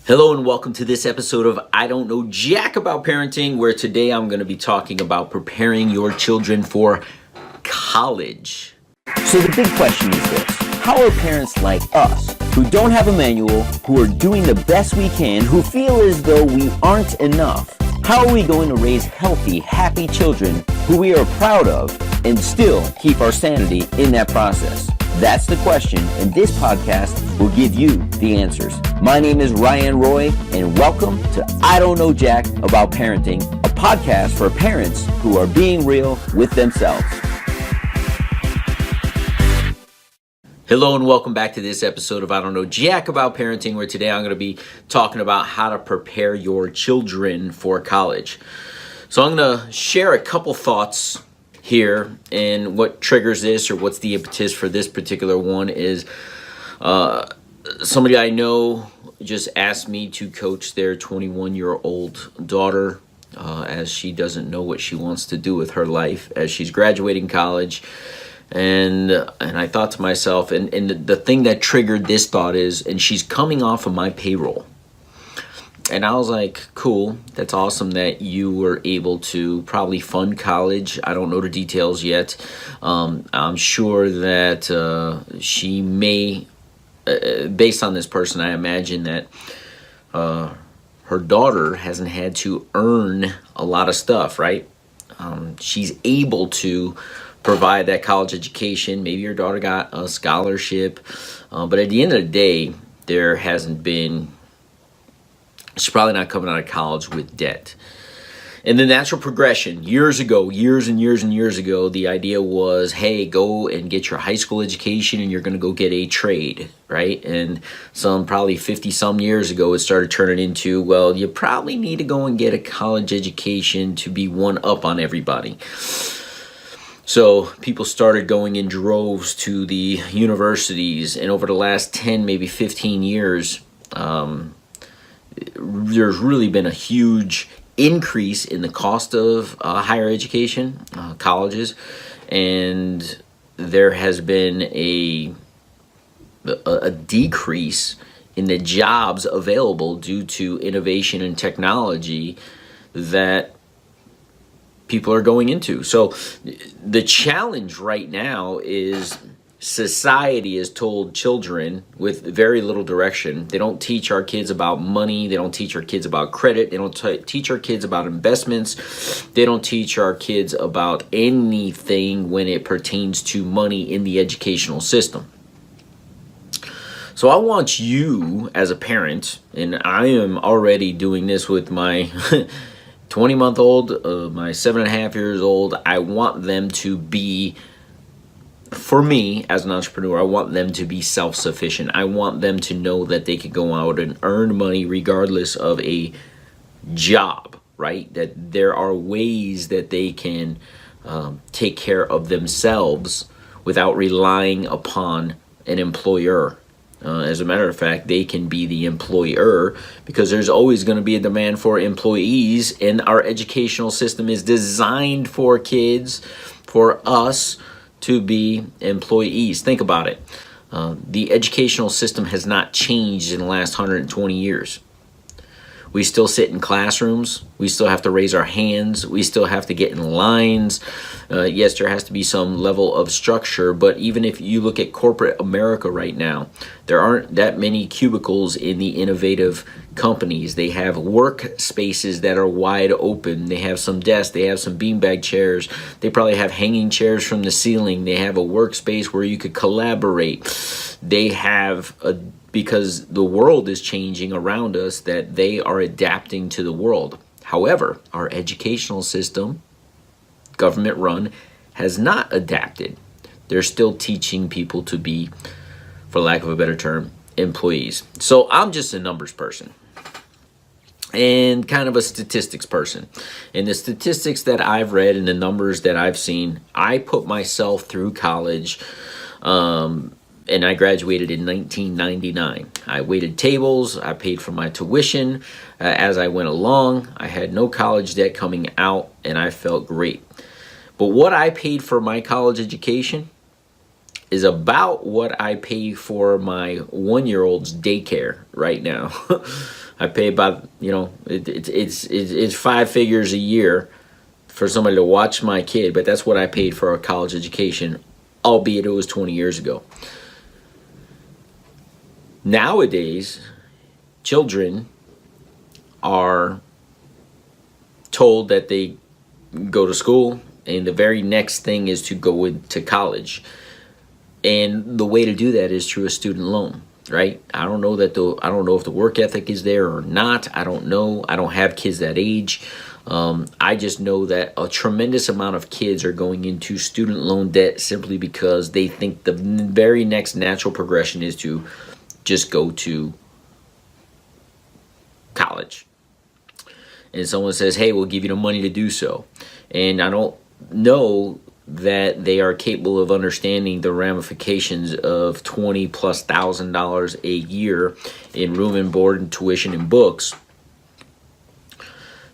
Hello and welcome to this episode of I Don't Know Jack About Parenting, where today I'm going to be talking about preparing your children for college. So the big question is this: how are parents like us, who don't have a manual, who are doing the best we can, who feel as though we aren't enough, how are we going to raise healthy, happy children who we are proud of and still keep our sanity in that process? That's the question, and this podcast will give you the answers. My name is Ryan Roy, and welcome to I Don't Know Jack About Parenting, a podcast for parents who are being real with themselves. Hello and welcome back to this episode of I Don't Know Jack About Parenting, where today I'm going to be talking about how to prepare your children for college. So I'm going to share a couple thoughts here, and what triggers this, or what's the impetus for this particular one, is somebody I know just asked me to coach their 21-year-old daughter as she doesn't know what she wants to do with her life as she's graduating college. And I thought to myself, and the thing that triggered this thought is, and she's coming off of my payroll. And I was like, cool, that's awesome that you were able to probably fund college. I don't know the details yet. I'm sure that she may, based on this person, I imagine that her daughter hasn't had to earn a lot of stuff, right? She's able to provide that college education. Maybe your daughter got a scholarship. But at the end of the day, there hasn't been... She's probably not coming out of college with debt. And the natural progression, years ago, years and years ago, the idea was, hey, go and get your high school education and you're going to go get a trade, right? And probably 50-some years ago, it started turning into, well, you probably need to go and get a college education to be one up on everybody. So people started going in droves to the universities, and over the last 10, maybe 15 years, there's really been a huge increase in the cost of higher education, colleges, and there has been a decrease in the jobs available due to innovation and technology that people are going into. So the challenge right now is society has told children with very little direction. They don't teach our kids about money. They don't teach our kids about credit. They don't teach our kids about investments. They don't teach our kids about anything when it pertains to money in the educational system. So I want you as a parent, and I am already doing this with my 20-month-old, my 7.5 years old. I want them to be, for me, as an entrepreneur, I want them to be self-sufficient. I want them to know that they can go out and earn money regardless of a job, right? That there are ways that they can take care of themselves without relying upon an employer. As a matter of fact, they can be the employer, because there's always going to be a demand for employees, and our educational system is designed for kids, for us, to be employees. Think about it. The educational system has not changed in the last 120 years. We still sit in classrooms. We still have to raise our hands. We still have to get in lines. Yes, there has to be some level of structure, but even if you look at corporate America right now, there aren't that many cubicles in the innovative companies. They have workspaces that are wide open. They have some desks. They have some beanbag chairs. They probably have hanging chairs from the ceiling. They have a workspace where you could collaborate. They have because the world is changing around us, that they are adapting to the world. However, our educational system, government run, has not adapted. They're still teaching people to be, for lack of a better term, employees. So I'm just a numbers person and kind of a statistics person. And the statistics that I've read and the numbers that I've seen, I put myself through college, and I graduated in 1999. I waited tables. I paid for my tuition as I went along. I had no college debt coming out, and I felt great. But what I paid for my college education, is about what I pay for my 1-year-old's daycare right now. I pay about, it's 5 figures a year for somebody to watch my kid, but that's what I paid for a college education, albeit it was 20 years ago. Nowadays, children are told that they go to school and the very next thing is to go into college. And the way to do that is through a student loan, right? I don't know if the work ethic is there or not. I don't know. I don't have kids that age. I just know that a tremendous amount of kids are going into student loan debt simply because they think the very next natural progression is to just go to college. And someone says, hey, we'll give you the money to do so. And I don't know that they are capable of understanding the ramifications of $20,000+ a year in room and board and tuition and books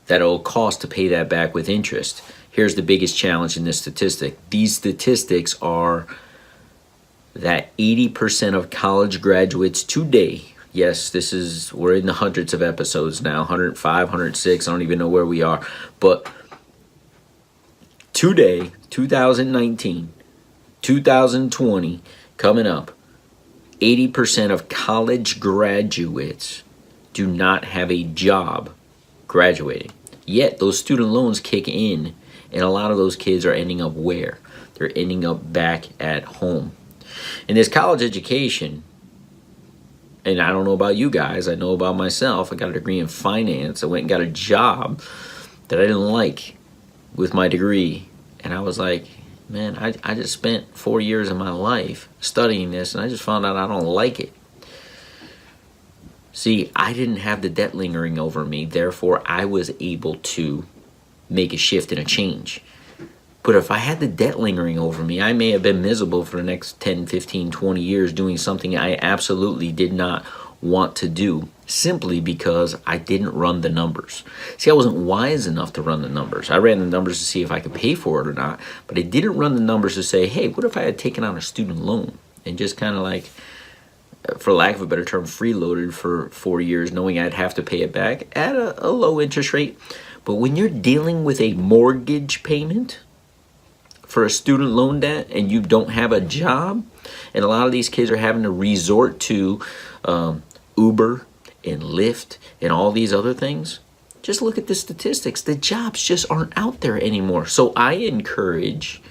that it'll cost to pay that back with interest. Here's the biggest challenge in this statistic. These statistics are that 80% of college graduates today, yes, we're in the hundreds of episodes now, 105, 106, I don't even know where we are, but today, 2019, 2020, coming up, 80% of college graduates do not have a job graduating. Yet those student loans kick in, and a lot of those kids are ending up where? They're ending up back at home. In this college education, and I don't know about you guys, I know about myself, I got a degree in finance. I went and got a job that I didn't like with my degree. And I was like, man, I just spent 4 years of my life studying this, and I just found out I don't like it. See, I didn't have the debt lingering over me, therefore I was able to make a shift and a change. But if I had the debt lingering over me, I may have been miserable for the next 10, 15, 20 years doing something I absolutely did not want to do, simply because I didn't run the numbers. See, I wasn't wise enough to run the numbers. I ran the numbers to see if I could pay for it or not, but I didn't run the numbers to say, hey, what if I had taken out a student loan and just kind of like, for lack of a better term, freeloaded for 4 years, knowing I'd have to pay it back at a low interest rate. But when you're dealing with a mortgage payment for a student loan debt and you don't have a job, and a lot of these kids are having to resort to Uber and Lyft and all these other things, just look at the statistics. The jobs just aren't out there anymore. So I encourage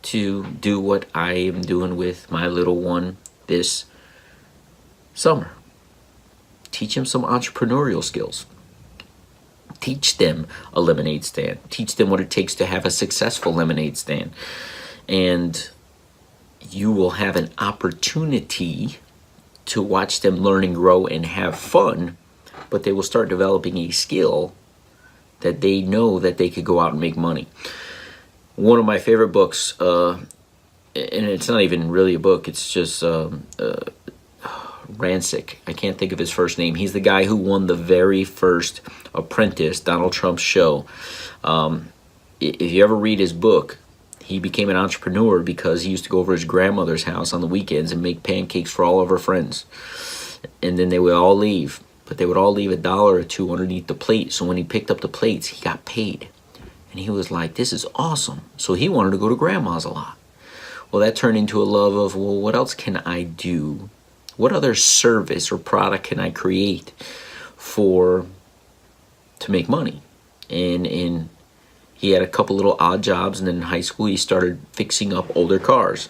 to do what I am doing with my little one this summer. Teach him some entrepreneurial skills. Teach them a lemonade stand. Teach them what it takes to have a successful lemonade stand. And you will have an opportunity to watch them learn and grow and have fun, but they will start developing a skill that they know that they could go out and make money. One of my favorite books, and it's not even really a book, it's just Rancic. I can't think of his first name. He's the guy who won the very first Apprentice, Donald Trump's show. If you ever read his book, he became an entrepreneur because he used to go over his grandmother's house on the weekends and make pancakes for all of her friends. And then they would all leave, but they would all leave $1 or $2 underneath the plate. So when he picked up the plates, he got paid. And he was like, this is awesome. So he wanted to go to grandma's a lot. Well, that turned into a love of, well, what else can I do? What other service or product can I create to make money? And he had a couple little odd jobs, and then in high school he started fixing up older cars.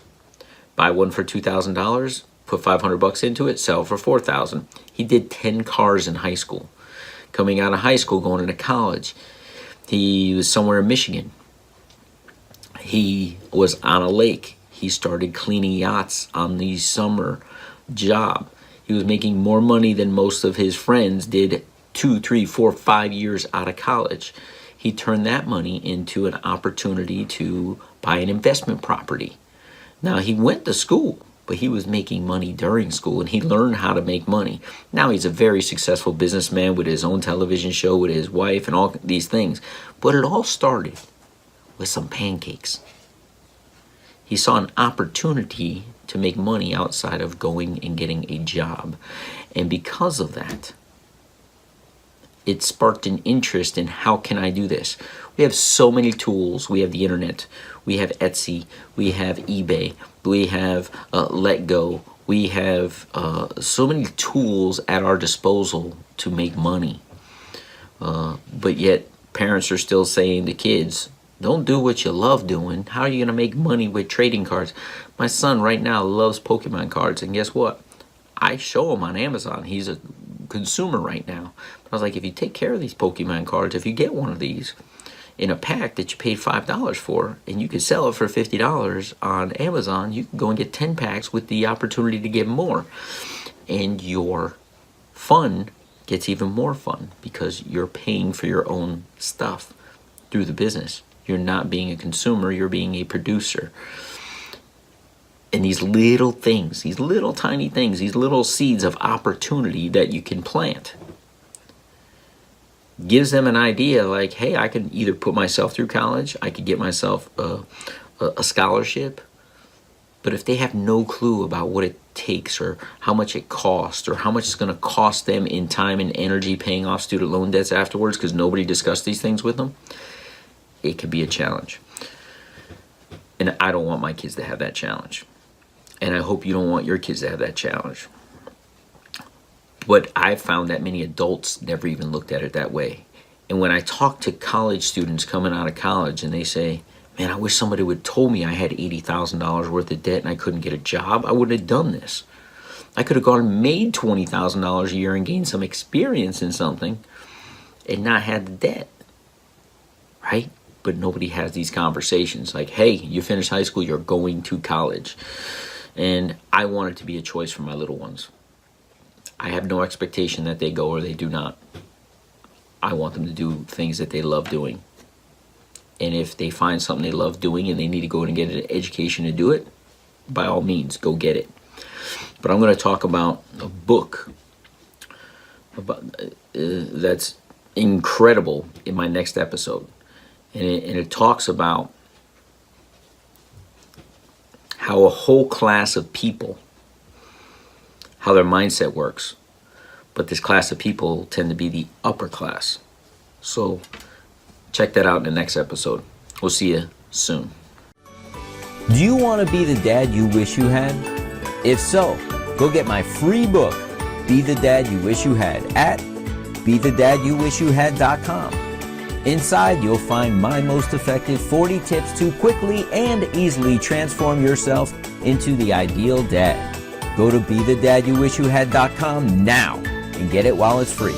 Buy one for $2,000, put $500 into it, sell for $4,000. He did 10 cars in high school. Coming out of high school, going into college, he was somewhere in Michigan. He was on a lake. He started cleaning yachts on the summer job. He was making more money than most of his friends did 2, 3, 4, 5 years out of college. He turned that money into an opportunity to buy an investment property. Now, he went to school, but he was making money during school, and he learned how to make money. Now he's a very successful businessman with his own television show, with his wife, and all these things. But it all started with some pancakes. He saw an opportunity to make money outside of going and getting a job. And because of that, it sparked an interest in how can I do this? We have so many tools. We have the internet. We have Etsy. We have eBay. We have Let Go. We have so many tools at our disposal to make money. But yet parents are still saying to kids, don't do what you love doing. How are you going to make money with trading cards? My son right now loves Pokemon cards. And guess what? I show him on Amazon. He's a consumer right now. But I was like, if you take care of these Pokemon cards, if you get one of these in a pack that you paid $5 for, and you could sell it for $50 on Amazon, you can go and get 10 packs with the opportunity to get more. And your fun gets even more fun because you're paying for your own stuff through the business. You're not being a consumer, you're being a producer. And these little things, these little tiny things, these little seeds of opportunity that you can plant gives them an idea like, hey, I can either put myself through college, I could get myself a scholarship. But if they have no clue about what it takes or how much it costs or how much it's going to cost them in time and energy paying off student loan debts afterwards because nobody discussed these things with them, it could be a challenge. And I don't want my kids to have that challenge. And I hope you don't want your kids to have that challenge. But I've found that many adults never even looked at it that way. And when I talk to college students coming out of college and they say, man, I wish somebody would have told me I had $80,000 worth of debt and I couldn't get a job, I wouldn't have done this. I could have gone and made $20,000 a year and gained some experience in something and not had the debt, right? But nobody has these conversations like, hey, you finished high school, you're going to college. And I want it to be a choice for my little ones. I have no expectation that they go or they do not. I want them to do things that they love doing. And if they find something they love doing and they need to go and get an education to do it, by all means, go get it. But I'm going to talk about a book about, that's incredible in my next episode. And it talks about how a whole class of people, how their mindset works. But this class of people tend to be the upper class. So check that out in the next episode. We'll see you soon. Do you want to be the dad you wish you had? If so, go get my free book, Be the Dad You Wish You Had, at BeTheDadYouWishYouHad.com. Inside, you'll find my most effective 40 tips to quickly and easily transform yourself into the ideal dad. Go to BeTheDadYouWishYouHad.com now and get it while it's free.